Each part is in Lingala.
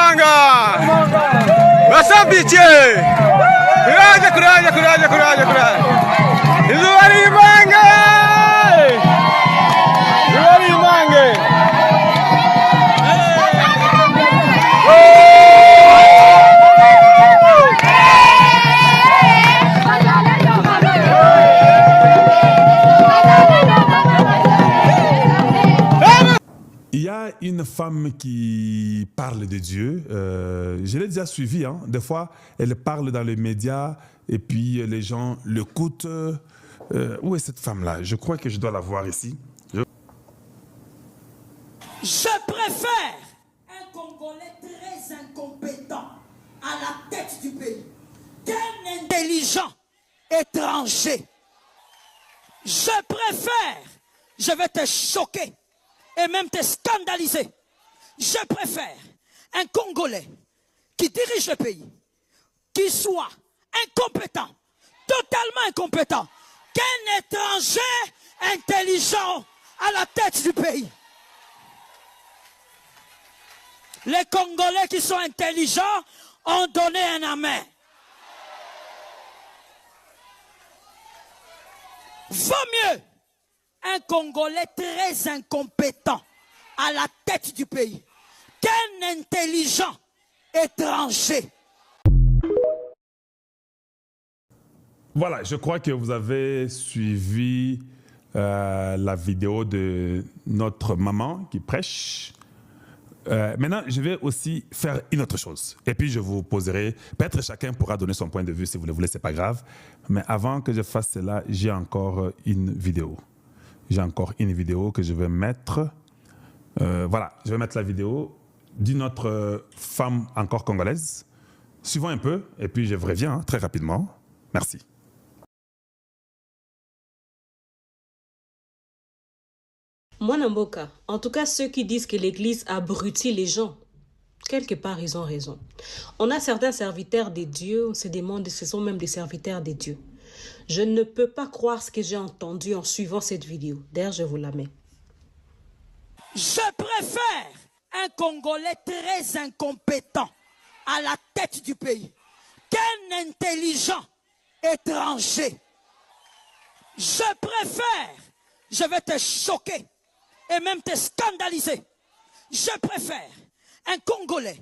Imanga! Wasabiche! Kuraja, kuraja, kuraja, kuraja, kuraja! Izuari Imanga! Izuari Imanga! Il y a une femme qui parle de Dieu, je l'ai déjà suivie, hein. Des fois elle parle dans les médias et puis les gens l'écoutent. Où est cette femme-là? Je crois que je dois la voir ici. Je préfère un Congolais très incompétent à la tête du pays qu'un intelligent étranger. Je préfère, je vais te choquer et même te scandaliser. Je préfère un Congolais qui dirige le pays, qui soit incompétent, totalement incompétent, qu'un étranger intelligent à la tête du pays. Les Congolais qui sont intelligents ont donné un amen. Vaut mieux un Congolais très incompétent à la tête du pays qu'un intelligent étranger. Voilà, je crois que vous avez suivi la vidéo de notre maman qui prêche. Maintenant, je vais aussi faire une autre chose. Et puis, je vous poserai... Peut-être chacun pourra donner son point de vue si vous le voulez, ce n'est pas grave. Mais avant que je fasse cela, j'ai encore une vidéo. J'ai encore une vidéo que je vais mettre. Voilà, je vais mettre la vidéo d'une autre femme encore congolaise. Suivons un peu, et puis je vous reviens très rapidement. Merci. Moi, Namboka, en tout cas, ceux qui disent que l'Église abrutit les gens, quelque part, ils ont raison. On a certains serviteurs de Dieu, on se demande si ce sont même des serviteurs de Dieu. Je ne peux pas croire ce que j'ai entendu en suivant cette vidéo. D'ailleurs, je vous la mets. Je préfère un Congolais très incompétent à la tête du pays qu'un intelligent étranger. Je préfère, je vais te choquer et même te scandaliser. Je préfère un Congolais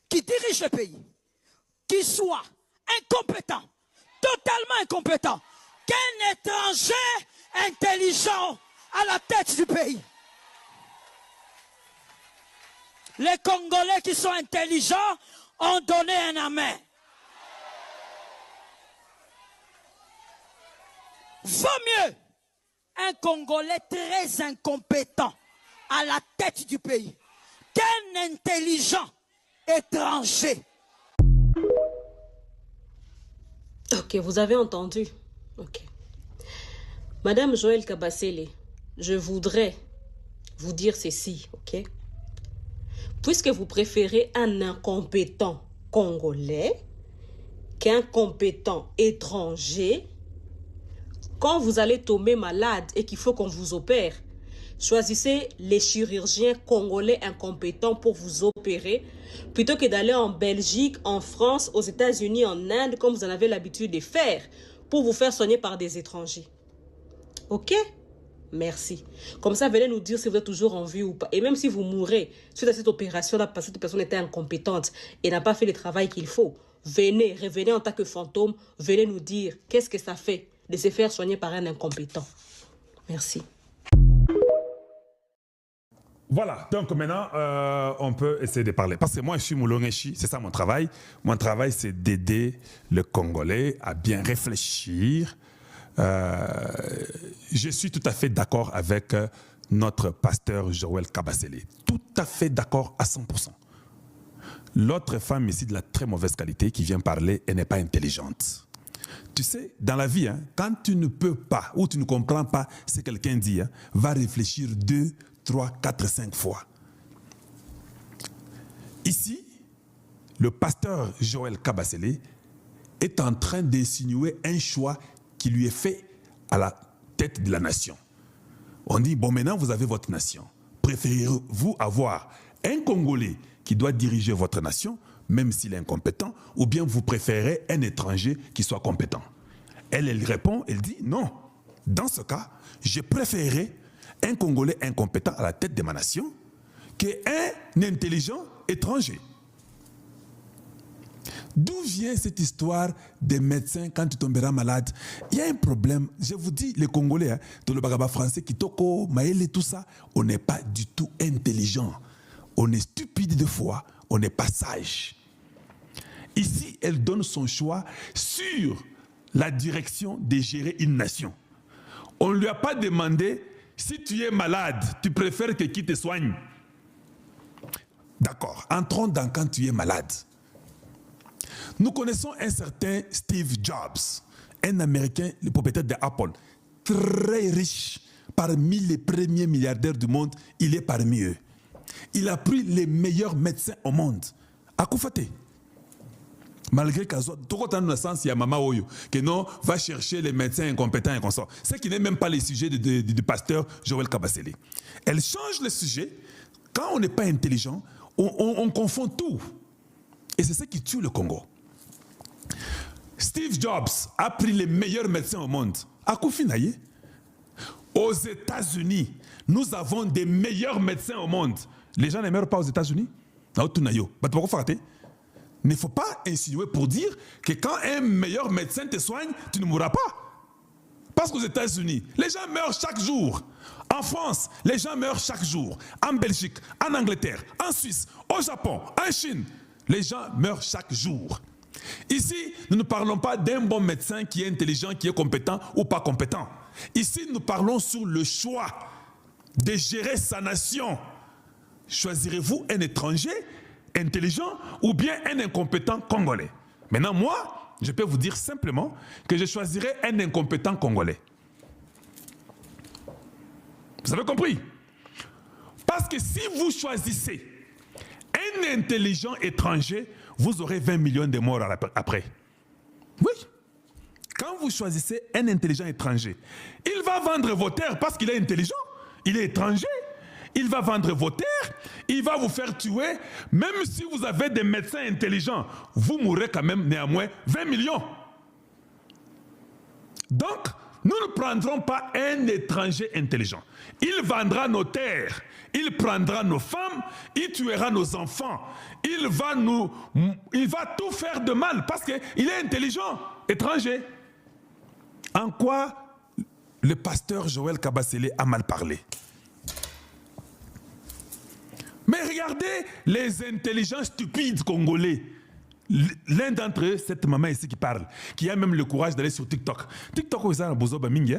qui dirige le pays, qui soit incompétent, totalement incompétent, qu'un étranger intelligent à la tête du pays. Les Congolais qui sont intelligents ont donné un amen. Vaut mieux un Congolais très incompétent à la tête du pays qu'un intelligent étranger. Ok, vous avez entendu. Ok. Madame Joël Kabasele, je voudrais vous dire ceci, ok? Puisque vous préférez un incompétent congolais qu'un compétent étranger, quand vous allez tomber malade et qu'il faut qu'on vous opère, choisissez les chirurgiens congolais incompétents pour vous opérer plutôt que d'aller en Belgique, en France, aux États-Unis, en Inde, comme vous en avez l'habitude de faire, pour vous faire soigner par des étrangers. Ok? Merci. Comme ça, venez nous dire si vous êtes toujours en vie ou pas. Et même si vous mourrez suite à cette opération-là, parce que cette personne était incompétente et n'a pas fait le travail qu'il faut, revenez en tant que fantôme, venez nous dire qu'est-ce que ça fait de se faire soigner par un incompétent. Merci. Voilà, donc maintenant, on peut essayer de parler. Parce que moi, je suis Moulongechi, c'est ça mon travail. Mon travail, c'est d'aider le Congolais à bien réfléchir. Je suis tout à fait d'accord avec notre pasteur Joël Kabasele. Tout à fait d'accord à 100%. L'autre femme ici de la très mauvaise qualité qui vient parler, elle n'est pas intelligente. Tu sais, dans la vie, hein, quand tu ne peux pas ou tu ne comprends pas ce que quelqu'un dit, hein, va réfléchir 2, 3, 4, 5 fois. Ici, le pasteur Joël Kabasele est en train d'insinuer un choix qui lui est fait à la tête de la nation. On dit, bon, maintenant vous avez votre nation. Préférez-vous avoir un Congolais qui doit diriger votre nation, même s'il est incompétent, ou bien vous préférez un étranger qui soit compétent? Elle répond, elle dit non. Dans ce cas, je préférerais un Congolais incompétent à la tête de ma nation qu'un intelligent étranger. D'où vient cette histoire des médecins quand tu tomberas malade? Il y a un problème. Je vous dis, les Congolais, dans le bagaba français, Kitoko, Maël et tout ça, on n'est pas du tout intelligent. On est stupide de fois, on n'est pas sage. Ici, elle donne son choix sur la direction de gérer une nation. On ne lui a pas demandé, si tu es malade, tu préfères que qui te soigne? D'accord, entrons dans quand tu es malade. Nous connaissons un certain Steve Jobs, un Américain, le propriétaire d'Apple, très riche, parmi les premiers milliardaires du monde, il est parmi eux. Il a pris les meilleurs médecins au monde. À Koufate. Malgré qu'il y a sens, il y a Mama Oyo, que non, va chercher les médecins incompétents et consorts. C'est qui n'est même pas les sujets du pasteur Joël Kabasele. Elle change le sujet. Quand on n'est pas intelligent, on confond tout. Et c'est ça qui tue le Congo. Steve Jobs a pris les meilleurs médecins au monde. À Koufinaye, aux États-Unis, nous avons des meilleurs médecins au monde. Les gens ne meurent pas aux États-Unis. Il ne faut pas insinuer pour dire que quand un meilleur médecin te soigne, tu ne mourras pas. Parce qu'aux États-Unis, les gens meurent chaque jour. En France, les gens meurent chaque jour. En Belgique, en Angleterre, en Suisse, au Japon, en Chine, les gens meurent chaque jour. Ici, nous ne parlons pas d'un bon médecin qui est intelligent, qui est compétent ou pas compétent. Ici, nous parlons sur le choix de gérer sa nation. Choisirez-vous un étranger intelligent ou bien un incompétent congolais? Maintenant, moi, je peux vous dire simplement que je choisirais un incompétent congolais. Vous avez compris? Parce que si vous choisissez un intelligent étranger, vous aurez 20 millions de morts après. Oui. Quand vous choisissez un intelligent étranger, il va vendre vos terres parce qu'il est intelligent, il est étranger. Il va vendre vos terres, il va vous faire tuer. Même si vous avez des médecins intelligents, vous mourrez quand même néanmoins 20 millions. Donc, nous ne prendrons pas un étranger intelligent. Il vendra nos terres, il prendra nos femmes, il tuera nos enfants. Il va tout faire de mal parce qu'il est intelligent, étranger. En quoi le pasteur Joël Kabasele a mal parlé? Mais regardez les intelligents stupides congolais. L'un d'entre eux, cette maman ici qui parle, qui a même le courage d'aller sur TikTok. TikTok, c'est un bozo bamingi.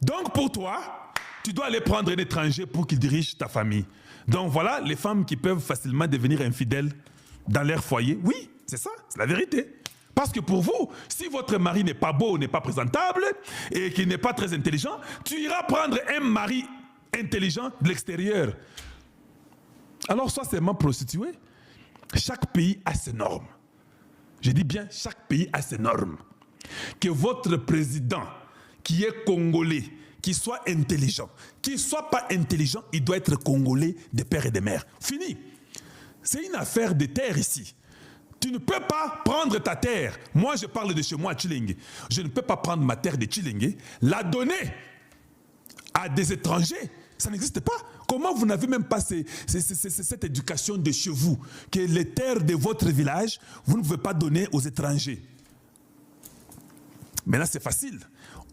Donc pour toi, tu dois aller prendre un étranger pour qu'il dirige ta famille. Donc voilà les femmes qui peuvent facilement devenir infidèles dans leur foyer. Oui, c'est ça, c'est la vérité. Parce que pour vous, si votre mari n'est pas beau, n'est pas présentable et qu'il n'est pas très intelligent, tu iras prendre un mari intelligent de l'extérieur. Alors, soit seulement prostitué, chaque pays a ses normes. Je dis bien, chaque pays a ses normes. Que votre président, qui est congolais, qui soit intelligent, qui ne soit pas intelligent, il doit être congolais de père et de mère. Fini. C'est une affaire de terre ici. Tu ne peux pas prendre ta terre. Moi, je parle de chez moi à Tshilenge. Je ne peux pas prendre ma terre de Tshilenge, la donner à des étrangers. Ça n'existe pas. Comment vous n'avez même pas cette éducation de chez vous, que les terres de votre village, vous ne pouvez pas donner aux étrangers? Mais là, c'est facile.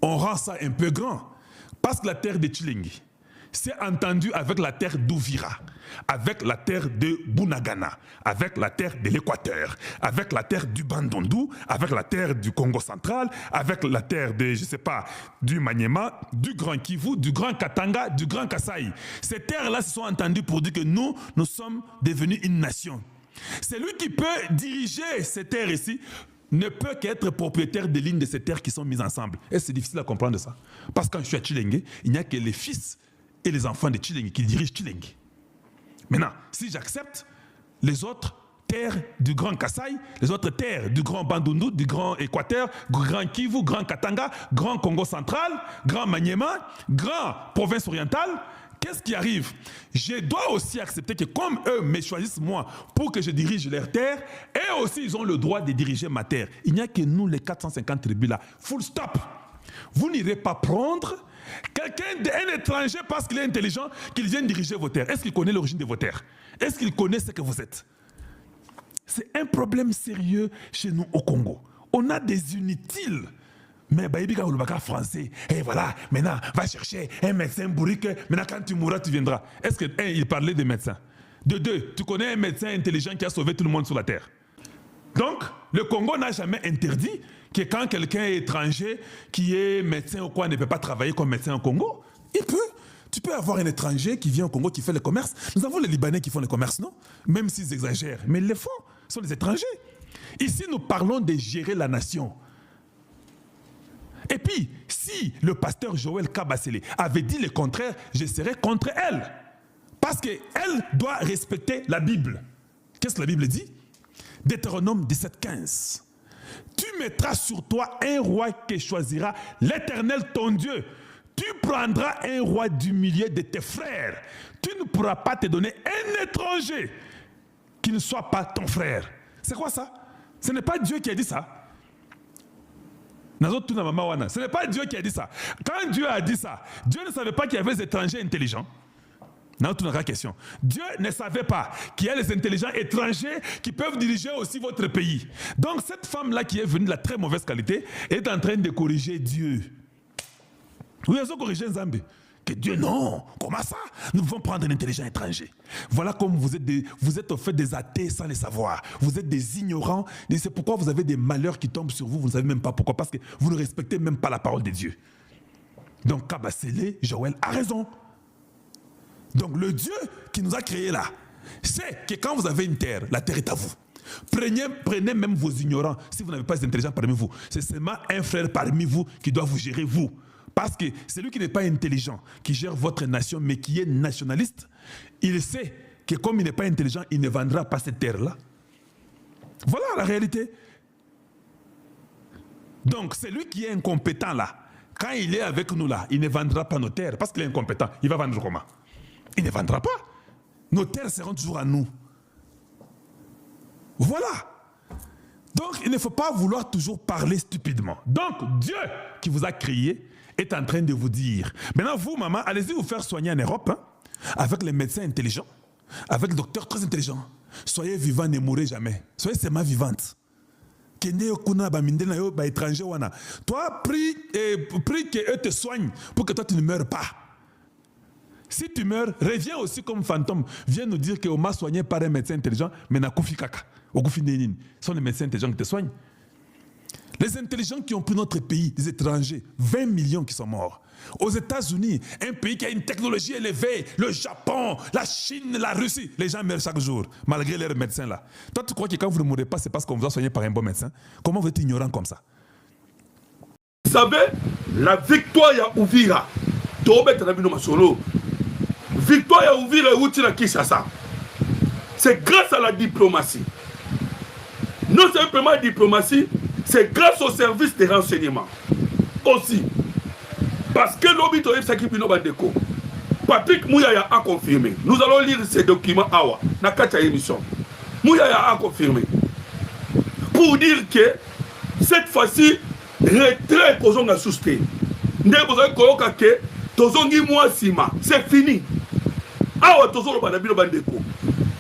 On rend ça un peu grand. Parce que la terre de Tshilenge, c'est entendu avec la terre d'Ouvira, avec la terre de Bunagana, avec la terre de l'Équateur, avec la terre du Bandundu, avec la terre du Congo central, avec la terre de, je ne sais pas, du Maniema, du Grand Kivu, du Grand Katanga, du Grand Kasaï. Ces terres-là se sont entendues pour dire que nous sommes devenus une nation. Celui qui peut diriger ces terres ici ne peut qu'être propriétaire des lignes de ces terres qui sont mises ensemble. Et c'est difficile à comprendre ça. Parce que quand je suis à Tshilenge, il n'y a que les fils et les enfants de Tshilenge qui dirigent Tshilenge. Maintenant, si j'accepte les autres terres du Grand Kasaï, les autres terres du Grand Bandundu, du Grand Équateur, Grand Kivu, Grand Katanga, Grand Congo central, Grand Maniema, Grand Province orientale, qu'est-ce qui arrive? Je dois aussi accepter que comme eux me choisissent moi pour que je dirige leur terre, eux aussi ils ont le droit de diriger ma terre. Il n'y a que nous les 450 tribus là. Full stop. Vous n'irez pas prendre quelqu'un d'un étranger parce qu'il est intelligent qu'il vienne diriger vos terres. Est-ce qu'il connaît l'origine de vos terres? Est-ce qu'il connaît ce que vous êtes? C'est un problème sérieux chez nous au Congo. On a des inutiles. Mais Baïbika ou le Baka français, et voilà, maintenant, va chercher un médecin bourrique, maintenant quand tu mourras, tu viendras. Est-ce que, un, il parlait des médecins? De deux, tu connais un médecin intelligent qui a sauvé tout le monde sur la terre. Donc, le Congo n'a jamais interdit que quand quelqu'un est étranger, qui est médecin ou quoi, ne peut pas travailler comme médecin au Congo. Il peut. Tu peux avoir un étranger qui vient au Congo, qui fait le commerce. Nous avons les Libanais qui font le commerce, non? Même s'ils exagèrent, mais ils le font. Ce sont les étrangers. Ici, nous parlons de gérer la nation. Et puis, si le pasteur Joël Kabasele avait dit le contraire, je serais contre elle. Parce qu'elle doit respecter la Bible. Qu'est-ce que la Bible dit? Deutéronome 17:15. Tu mettras sur toi un roi que choisira l'Éternel ton Dieu. Tu prendras un roi du milieu de tes frères. Tu ne pourras pas te donner un étranger qui ne soit pas ton frère. C'est quoi ça? Ce n'est pas Dieu qui a dit ça. Ce n'est pas Dieu qui a dit ça. Quand Dieu a dit ça, Dieu ne savait pas qu'il y avait des étrangers intelligents. Question. Dieu ne savait pas qu'il y a des intelligents étrangers qui peuvent diriger aussi votre pays. Donc cette femme-là qui est venue de la très mauvaise qualité est en train de corriger Dieu. Oui, elle a corrigé Nzambe. Que Dieu, non, comment ça? Nous devons prendre un intelligent étranger. Voilà comme vous êtes au fait des athées sans le savoir. Vous êtes des ignorants. Et c'est pourquoi vous avez des malheurs qui tombent sur vous. Vous ne savez même pas pourquoi. Parce que vous ne respectez même pas la parole de Dieu. Donc, Kabasele, Joël a raison. Donc, le Dieu qui nous a créés là, c'est que quand vous avez une terre, la terre est à vous. Prenez même vos ignorants. Si vous n'avez pas d'intelligents parmi vous, c'est seulement un frère parmi vous qui doit vous gérer, vous. Parce que celui qui n'est pas intelligent, qui gère votre nation, mais qui est nationaliste, il sait que comme il n'est pas intelligent, il ne vendra pas cette terre-là. Voilà la réalité. Donc, celui qui est incompétent là, quand il est avec nous là, il ne vendra pas nos terres parce qu'il est incompétent. Il va vendre comment? Il ne vendra pas. Nos terres seront toujours à nous. Voilà. Donc, il ne faut pas vouloir toujours parler stupidement. Donc, Dieu qui vous a créé est en train de vous dire, maintenant vous, maman, allez-y vous faire soigner en Europe, hein, avec les médecins intelligents, avec les docteurs très intelligents. Soyez vivants, ne mourrez jamais. Soyez seulement vivantes. Toi, prie qu'eux te soignent pour que toi, tu ne meurs pas. Si tu meurs, reviens aussi comme fantôme. Viens nous dire qu'on m'a soigné par un médecin intelligent, mais n'a koufi kaka. Ce sont les médecins intelligents qui te soignent. Les intelligents qui ont pris notre pays, les étrangers, 20 millions qui sont morts. Aux États-Unis, un pays qui a une technologie élevée, le Japon, la Chine, la Russie, les gens meurent chaque jour, malgré leurs médecins là. Toi, tu crois que quand vous ne mourrez pas, c'est parce qu'on vous a soigné par un bon médecin? Comment vous êtes ignorant comme ça? Vous savez, la victoire ya Uvira, victoire ya Uvira et Kinshasa, c'est grâce à la diplomatie. Non simplement la diplomatie, c'est grâce au service de renseignement. Aussi. Parce que l'obito est Sakipino Bandeko. Patrick Mouyaya a confirmé. Nous allons lire ces documents awa, na kacha émission. Mouyaya a confirmé. Pour dire que cette fois-ci, retrait qu'on a souscrit. C'est fini. Awa Tozolo Bandabino Bandeko.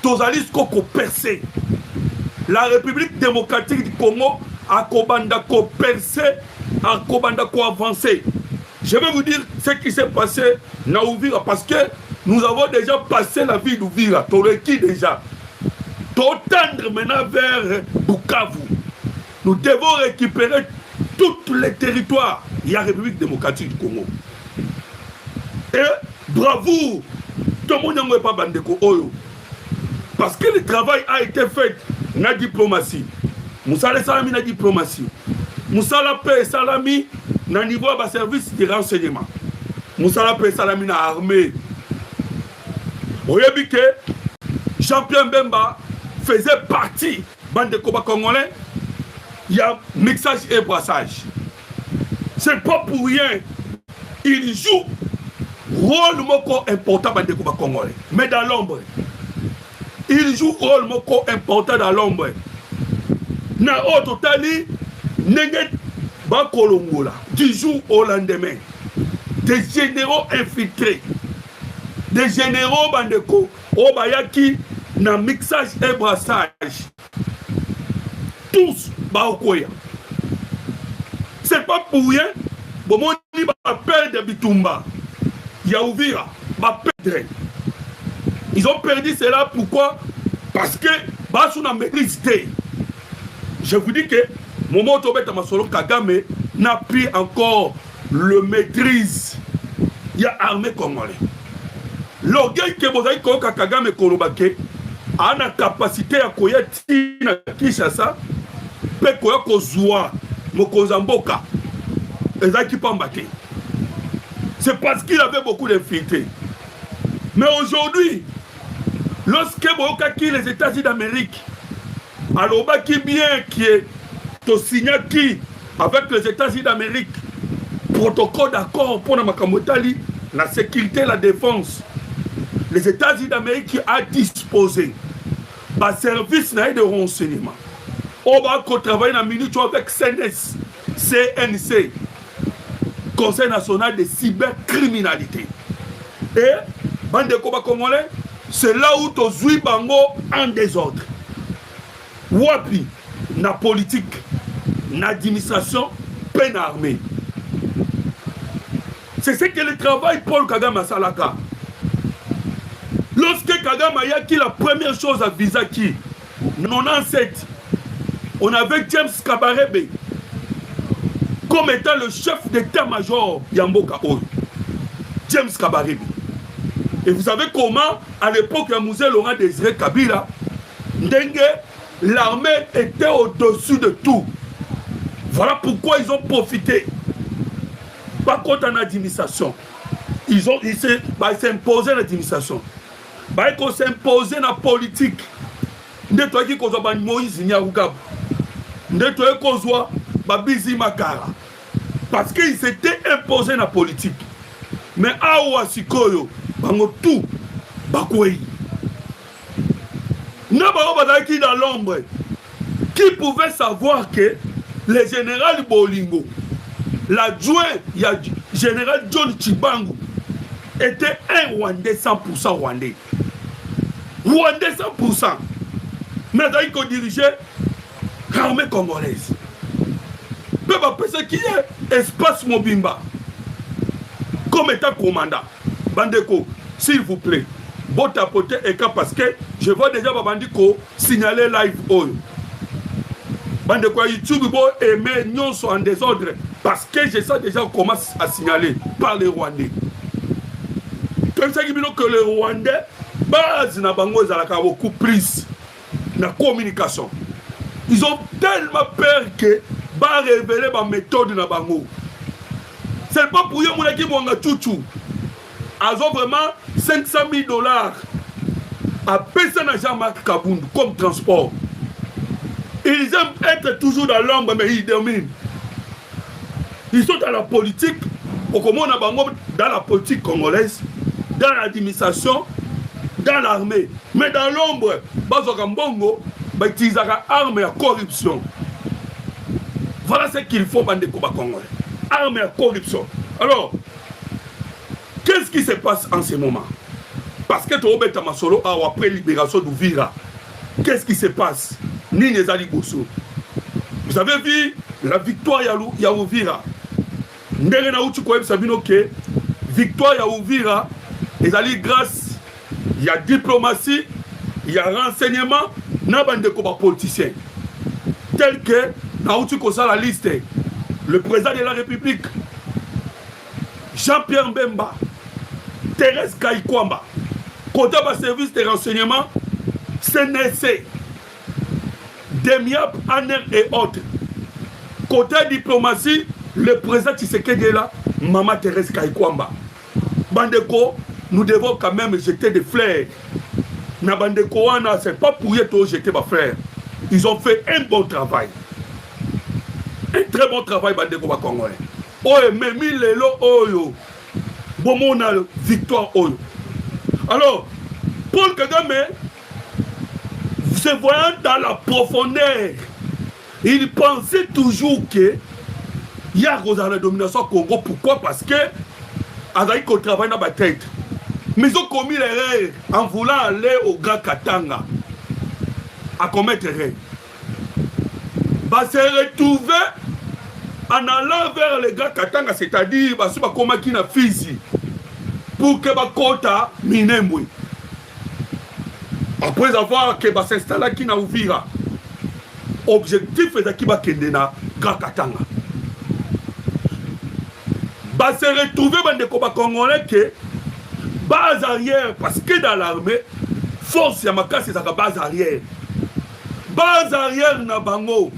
Tozalis Koko percé. La République démocratique du Congo a Kobandako percé, a Kobandako avancé. Je vais vous dire ce qui s'est passé na Uvira parce que nous avons déjà passé la vie d'Uvira. Toreki déjà. Tendre maintenant vers Bukavu. Nous devons récupérer tous les territoires. Il y a la République démocratique du Congo. Et bravo, tout le monde n'a pas bandeko oyo. Parce que le travail a été fait dans la diplomatie. Moussala Salami na diplomatie. Moussala Pe Salami na niveau de service de renseignement. Moussala Pe Salami na armée. Vous voyez que Jean-Pierre Bemba faisait partie bande de combat congolais. Il y a mixage et brassage. C'est pas pour rien. Il joue rôle moko important bandeko ba congolais, mais dans l'ombre. Il joue rôle moko important dans l'ombre. Na o totali nenge ba kolongola du jour au lendemain. Des généraux infiltrés, des généraux bandeko obayaki na mixage et brassage. Tous baokoya. C'est pas pour rien. Bon, mon dit va perdre Bitumba. Yaouvira va perdre. Ils ont perdu cela pourquoi? Parce que Bassou n'a maîtrise. Je vous dis que Momo Tobeta Masolo Kagame n'a pris encore le maîtrise. Il y a armée congolais. L'orgueil que vous avez Koka Kagame Kolobake a la capacité à koyati na Kinshasa pe koya kozwa Mokozamboka. C'est parce qu'il avait beaucoup d'infiltrés. Mais aujourd'hui, lorsque Boyokaki les États-Unis d'Amérique, alors qui bien qui est au signaki avec les États-Unis d'Amérique, protocole d'accord pour Nakamotali, la sécurité, la défense, les États-Unis d'Amérique a disposé d'un service de renseignement. On va travailler dans la minute avec CNS, CNC, Conseil national de cybercriminalité. Et, bande de combat congolais, c'est là où tu jouis bango en désordre. Wapi, na politique, na administration, peine armée. C'est ce que le travail Paul Kagame Salaka. Lorsque Kagame a qui la première chose à Visaki, 97, on avait James Kabarebe comme étant le chef d'état-major Yamboka Oyo. James Kabarebe. Et vous savez comment, à l'époque, Yamouze Laurent Désiré Kabila, l'armée était au-dessus de tout. Voilà pourquoi ils ont profité. Pas contre l'administration. Ils s'imposaient l'administration. Ils s'imposaient la politique. Nettoyer qu'on soit Moïse Nyarugab. Nettoyer qu'on soit Babizi Makara. Parce qu'ils s'étaient imposés la politique. Mais Awa Sikoyo, Bango tout, Bakwei. Qui dans l'ombre, qui pouvait savoir que le général Bolingo, l'adjoint, général John Chibangu, était un Rwandais 100% Rwandais. Rwandais 100%. Mais il dirigeait l'armée congolaise. Peu va penser qu'il y a espace Mobimba comme étant commandant. Bandeko, s'il vous plaît, bon tapoter et parce que je vois déjà Bandiko signaler live all. Bandeko YouTube bon aimer non sont en désordre parce que je sais déjà comment à signaler par les Rwandais. Comme ça que les Rwandais base na bango zalaka beaucoup plus na communication. Ils ont tellement peur que va révéler ma méthode na bango. C'est pas pour eux qui vont chouchou. Ils ont vraiment $500,000 à payer à Jean-Marc Kabund comme transport. Ils aiment être toujours dans l'ombre, mais ils dominent. Ils sont dans la politique, dans la politique congolaise, dans l'administration, dans l'armée. Mais dans l'ombre, ils utilisent armes et corruption. Voilà ce qu'il faut dans les combats congolais. Armes et corruption. Alors, qu'est-ce qui se passe en ce moment? Parce que Toobé Tamasolo a après libération d'Ouvira. Qu'est-ce qui se passe? Nini Zali Bosso. Vous avez vu la victoire ya Ouvira. Ndere na uchi kwa Sabino que victoire ya Ouvira ezali grâce il y a diplomatie, il y a renseignement, na bande ko ba politicien. Tel que na uchi ko la liste le président de la République Jean-Pierre Mbemba, Thérèse Kayikwamba, côté bas service de renseignement, CNC, Demiap, Aner et autres. Côté diplomatie, le président Tshisekedi est là, Maman Thérèse Kayikwamba. Bandeko, nous devons quand même jeter des fleurs. Na Bandeko, c'est pas pour eux jeter des fleurs. Ils ont fait un bon travail. Un très bon travail, Bandeko Congolais. Oh, mais lelo oyo. bon a victoire oyo. Alors Paul Kagame, se voyant dans la profondeur, il pensait toujours que il y a la domination au Congo. Pourquoi? Parce que Azaï qu'on travaille dans ma tête. Mais ils ont commis l'erreur en voulant aller au Grand Katanga à commettre l'erreur. Bah, se retrouver en allant vers le Grand Katanga, c'est-à-dire bah, comment qui n'a Fizi pour que bah, Kota Minembwe. Après avoir que bah, s'installer qui n'a Ouvira. Objectif est qu'il va kende na Grand Katanga. Bah, se retrouver dans des combats congolais que base arrière, parce que dans l'armée, force Yamaka c'est sa base arrière. Base arrière na bango.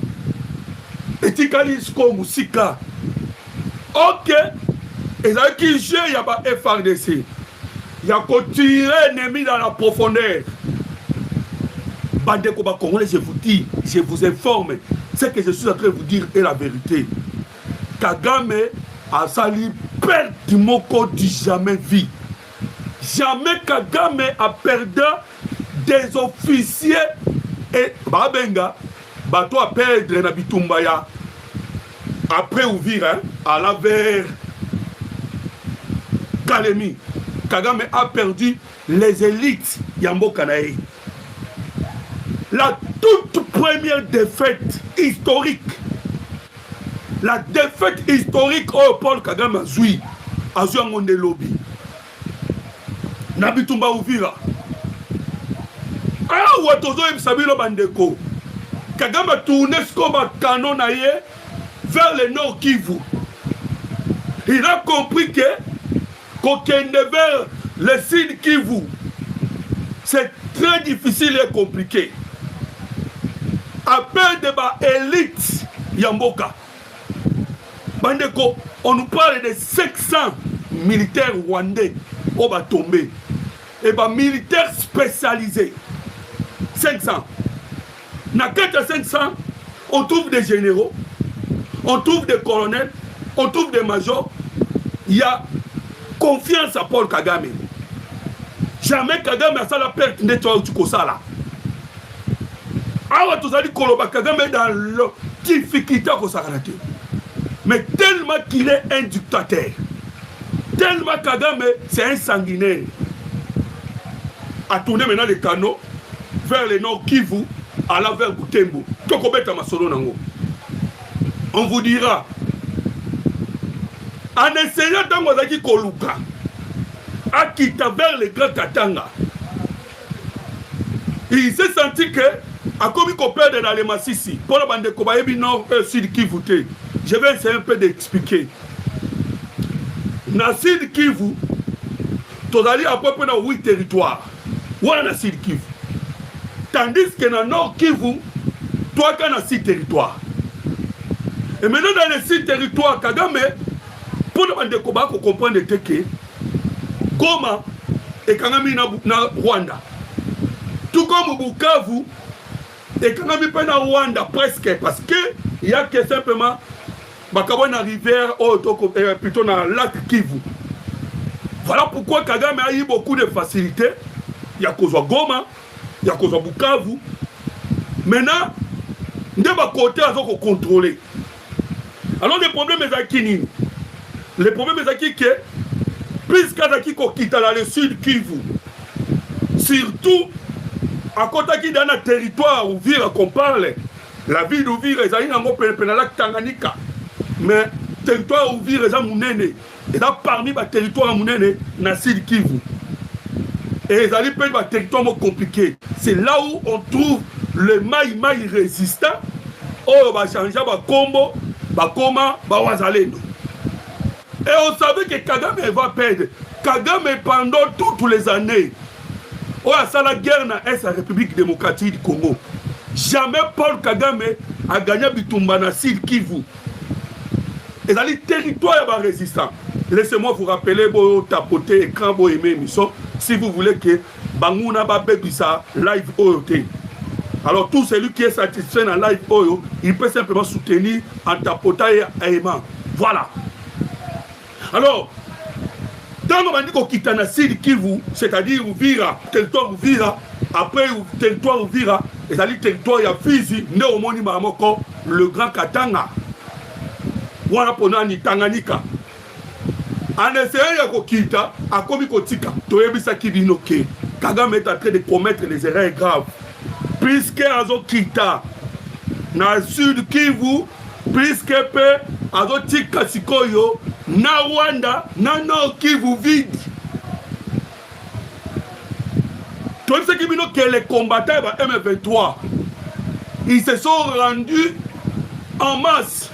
Et Tikalisko Moussika. Ok. Et là qui joue, il y a pas FRDC. Il y a qu'à tirer ennemi dans la profondeur. Bande combat congolais, je vous dis, je vous informe. Ce que je suis en train de vous dire est la vérité. Kagame a sali perte du moko du jamais vu. Jamais Kagame a perdu des officiers et Babenga, bateau à perdre na Bitumbaya. Après Ouvira, à la vers Kalemi, Kagame a perdu les élites Yambo Kanae. La toute première défaite historique, la défaite historique au Paul Kagame a joué en Monde Lobby. Nabitumba Ouvira. Ah, Watozo Sabilo Bandeko. Kagame a tourné comme un canon vers le nord Kivu. Il a compris que qu'on vers le sud Kivu, c'est très difficile et compliqué. Après de ma élite Yamboka. Bandeko, on nous parle de 500 militaires rwandais au bas tombé. Et bien militaires spécialisés. 500. Dans 500, on trouve des généraux, on trouve des colonels, on trouve des majors. Il y a confiance à Paul Kagame. Jamais Kagame a ça la perte de toi du Kosala. Alors tous allez Koloba Kagame dans la difficulté à Kosala. Mais tellement qu'il est un dictateur, tellement Kagame c'est un sanguinaire. A tourner maintenant les canaux vers le nord Kivu, à la vers Butembo. On vous dira, en essayant d'envoyer Koluka, à quitter vers le Grand Katanga, il s'est senti que, à comme il perd dans les Massissi, pour la bande de Kobayebi nord sud Kivu, je vais essayer un peu d'expliquer. Dans le sud Kivu, tu as à peu près dans 8 territoires. Où est le sud Kivu? Tandis que dans le nord Kivu, toi tu as 6 territoires. Et maintenant dans les 6 territoires, Kagame, pour le monde de Koba, qu'on comprenne que Goma et Kagame na Rwanda. Tout comme Bukavu et Kagame na Rwanda presque, parce qu'il y a que simplement Bakabona rivière, plutôt dans le lac Kivu. Voilà pourquoi Kagame a eu beaucoup de facilité. Il y a cause Goma, il y a cause Bukavu. Maintenant, de ma côté, ils ont contrôlé. Alors, le problème est qui? Le problème est que, puisqu'ils ont quitté le sud Kivu, surtout à côté qui dans le territoire où vire qu'on parle, la ville d'Ouvira, ils ont un lac Tanganyika. Mais le territoire où vire, ils ont Mounene. Et là, parmi les territoires Mounene, il y a le sud Kivu. Et ils allaient prendre un territoire compliqué. C'est là où on trouve le maï résistant. Oh, on va changer le combo, Bakoma, Bawazalendo. Et on savait que Kagame va perdre. Kagame, pendant toutes les années, oh, ça la guerre dans la République démocratique du Congo. Jamais Paul Kagame a gagné Bitumba na Sud Kivu. Et dans les territoires résistants. Laissez-moi vous rappeler, vous tapoter écran, vous aimer émission. Si vous voulez que Bangouna Babebisa live OOT. Alors tout celui qui est satisfait dans live OO, il peut simplement soutenir en tapotant et aimant. Voilà. Alors, Tant que vous quittez le Sud Kivu, c'est-à-dire Uvira, territoire Uvira, après territoire Uvira, c'est-à-dire territoire Yafizi, le grand Katanga. Wana ponani Tanganyika. En essayant de quitter, à Komikotika, Toyebisa Kibinoke, Kagame est en train de commettre des erreurs graves. Puisque Azo Kita, dans le Sud Kivu, puisque Pe, Azo Tika Sikoyo, na Rwanda, na Nord Kivu vide. Toyebisa Kibinoke, les combattants de M23, ils se sont rendus en masse.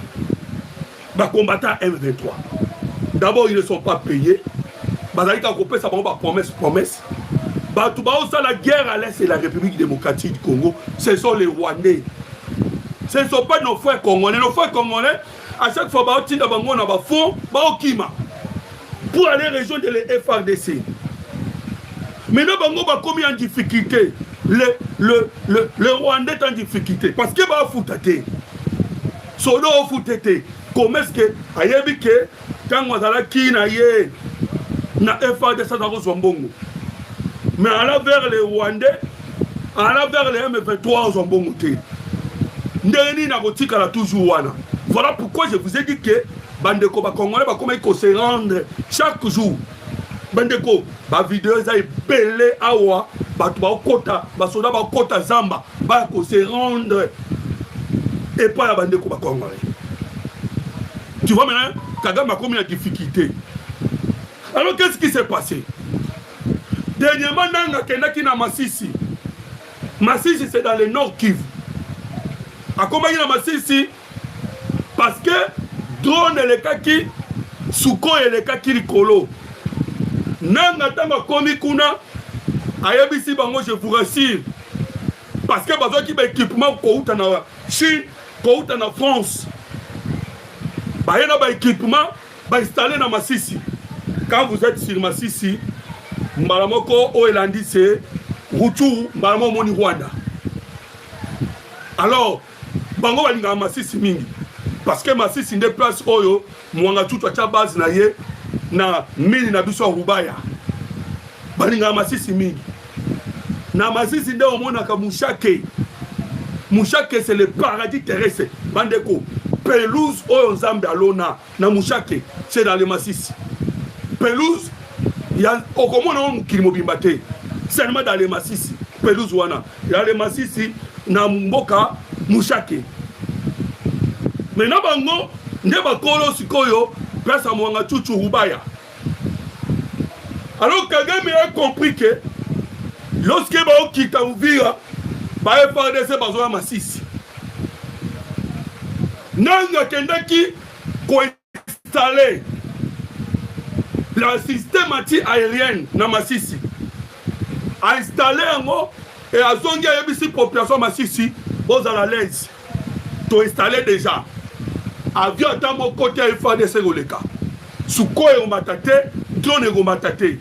Les combattants M23. D'abord, ils ne sont pas payés. Promesse. La guerre à l'Est et la République démocratique du Congo, ce sont les Rwandais. Ce ne sont pas nos frères congolais. Nos frères congolais, à chaque fois, ils ont pour aller rejoindre les FRDC. Maintenant, ils ont commis en difficulté. Le Rwandais est en difficulté. Parce que va foutre. Sono foutre. Comment est-ce que ayebi que quand on a qui na ye na FARDC na Zombongo, mais à la vers les Rwandais, à la vers les M23 Zombongo te ndeni na botika la toujours wana. Voilà pourquoi je vous ai dit que bandeko ba congolais ba comment il se rendre chaque jour. Bandeko ba vidéo za belé awa ba to ba kota ba soda ba kota zamba ba ko se rendre et pas la bandeko ba congolais. Tu vois maintenant, Kagame a commis la difficulté. Alors qu'est-ce qui s'est passé? Dernièrement, Nanga Kenaki na Masisi. Masisi c'est dans le nord Kivu. A combien na Masisi? Parce que drone et les kaki, Suko et les kaki Rikolo. Nanga Tanga Komi Kuna, Ayabisi Bango, je vous rassure. Parce que besoin qui a équipement Kouta na Chine, Kouta na France. Il y a un équipement installé dans Masisi. Quand vous êtes sur Masisi, Malamoko Oelandi c'est Rutu, Malamo Moni Rwanda. Alors, Bango va dire Masisi Mingi. Parce que Masisi n'est place Oyo, Mwanga tout à base na ye, na mini na biso Rubaya. Balinga Masisi Mingi. Na Masisi nde omonaka Mushake. Mushake c'est le paradis terrestre. Bandeko. Pelouse oyo nzambe alona na Mushake c'est dans le Masisi. Pelouse ya okomona on kilimobimba te. Seulement dans le Masisi. Pelouse wana. Ya le Masisi na mboka Mushake. Maintenant bango nde bakolo sikoyo place à Mwanga Chuchu Rubaya. Alors Kagame a compris que lorsque ba okita Uvira ba FARDC bazoya Masisi. Nanga Kendaki ko installer le système anti-aérien na Masisi. A installé ngo et a zongi a yebisi population Masisi boza la l'aise. To installer déjà. Avion à mon côté à FARDC goleka. Suko et omatate, drone et omatate.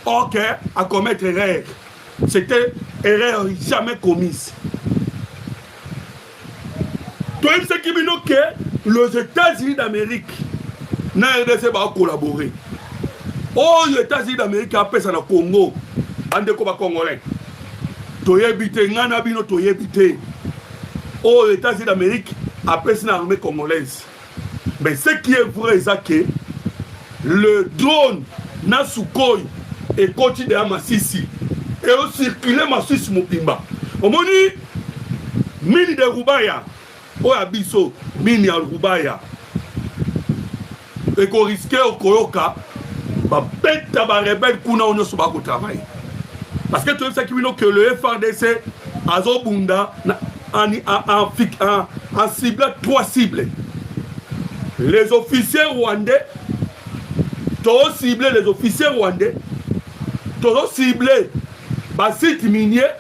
Ok, à commettre erreur. C'était erreur jamais commise. Ce qui veut dire que les États-Unis d'Amérique n'a RDC va collaborer. Oh, les États-Unis d'Amérique appellent ça le Congo. Ande ko ba Congolais. Toyebite ngana bino toyebite. Oh, les États-Unis d'Amérique appellent ça l'armée congolaise. Mais ce qui est vrai, c'est que le drone na Sukhoi et continue à Masisi et au circuler Masisi Mopimba. Au moni mini de Rubaya. Oya biso mini al Rubaya et qu'on risque au Koyoka ba bête ba rebelle kuna on se bat au travail parce que tout ça qui veut que le FARDC azobunda en cible 3 cibles les officiers rwandais to cibler les officiers rwandais to cibler ba site minier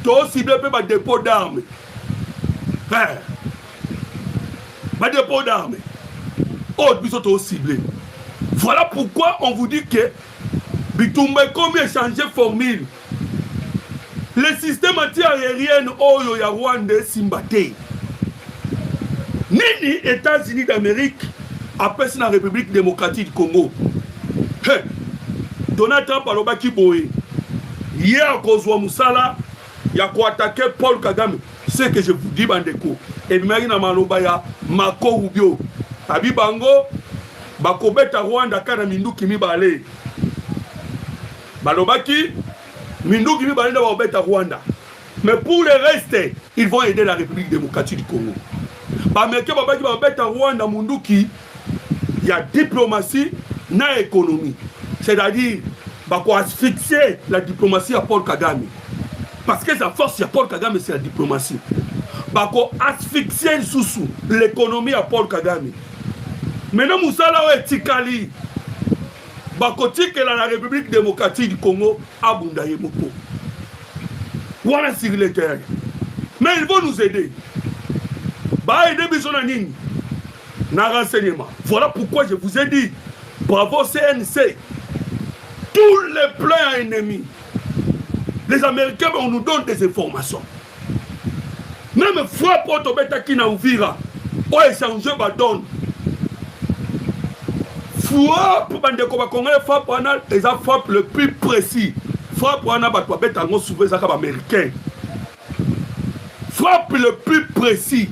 to cibler pe ba dépôt d'armes. Pas de dépôt d'armes. Oh, ils sont ciblés. Voilà pourquoi on vous dit que Bitumba comme échanger formule. Le système anti-aérien Oyo ya Rwanda Simbate. Nini États-Unis d'Amérique appelle la République démocratique du Congo. Hey, Donald Trump alobaki boye. Hier, kozwa musala, ya ko attaquer Paul Kagame. C'est que je vous dis, bandeko. Et bien, na maloba ya Marco Rubio. Abi bango, bakobeta Rwanda kana minduki mibale. Balobaki, minduki mibale na bakobeta Rwanda. Mais pour le reste, ils vont aider la République démocratique du Congo. Bameke babaki bakobeta Rwanda munduki, il y a diplomatie na économie. C'est-à-dire, bako asphyxier la diplomatie à Paul Kagame. Parce que sa force, il y a Paul Kagame, c'est la diplomatie. Bako asphyxier sous l'économie à Paul Kagame. Maintenant, Moussala ou Etikali, bako tikela la République démocratique du Congo à Bundaye Moko. Voilà sur le terrain. Mais ils vont nous aider. Bah, aider Bisonanini. Na renseignement. Voilà pourquoi je vous ai dit, bravo CNC. Tous les plans ennemis. Les Américains, on nous donne des informations. Même frappe Otobeta qui n'a ouvert, on échange ma donne. Frappe, les frappe le plus précis. Frappe, on a américain. Frappe le plus précis.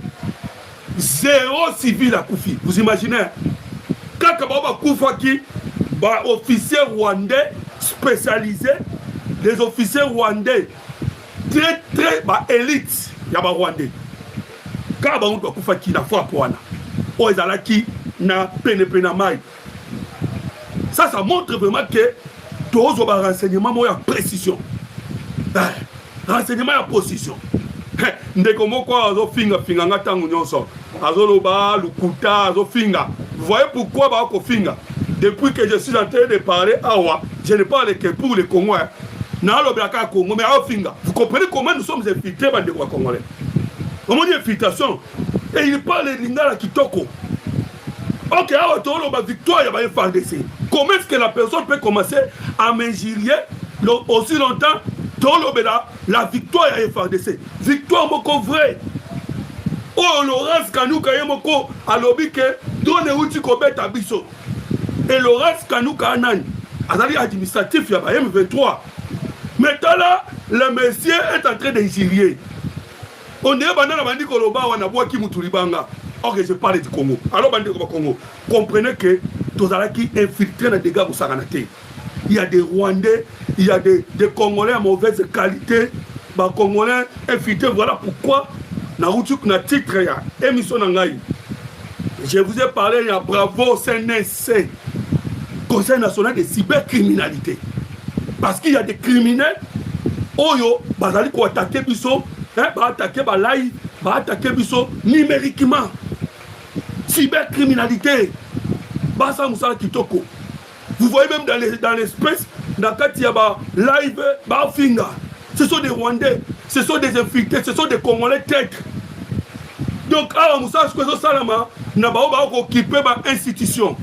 Zéro civil à Koufi. Vous imaginez? Quand Koufaki, officier rwandais spécialisé, les officiers rwandais très élite ya ba rwandais quand on doit kufa ki na frappe wana o ezala ki na pene mai. Ça montre vraiment que tous ba renseignement mo ya précision, renseignement ya position. Ndeko moko azo finga ngatango nyonso azoloba lukuta azo finga. Vous voyez pourquoi ba ko finga? Depuis que je suis en train de parler, je ne parle que pour les Congolais. Vous comprenez comment nous sommes infiltrés par des Congolais. Comment dit infiltration? Et il parle de Lingala Kitoko. Ok, alors victoire, il y a une FARDC. Comment est-ce que la personne peut commencer à m'injurier aussi longtemps? La victoire, il y a une FARDC. Victoire, moko vrai. Oh, Laurence Kanouka, moko, à l'objet que donne outil kobet à biso. Et Laurence Kanouka Anan, Azali administratif, il y a M23. Maintenant là, le monsieur est en train d'injurier. On dirait que la bandi Koloba ou Anaboua qui Moutoulibanga. Ok, je parle du Congo. Alors, bandi Congo, comprenez que tous les qui infiltrés dans les dégâts au Saranate. Il y a des Rwandais, il y a des Congolais à mauvaise qualité, des Congolais infiltrés. Voilà pourquoi, dans le titre, il y a émission Nangaï. Je vous ai parlé, il y a Bravo CNC, Conseil national de cybercriminalité. Parce qu'il y a des criminels, Oyo, Bazali ko attaquer biso, attaquer Balaï, attaquer biso numériquement. Cybercriminalité. Basa Moussala Kitoko. Vous voyez même dans l'espèce, dans le cas live, Finga. Ce sont des Rwandais, ce sont des infiltrés, ce sont des Congolais têtes. Donc, Moussala Salama, n'a pas occupé par institution.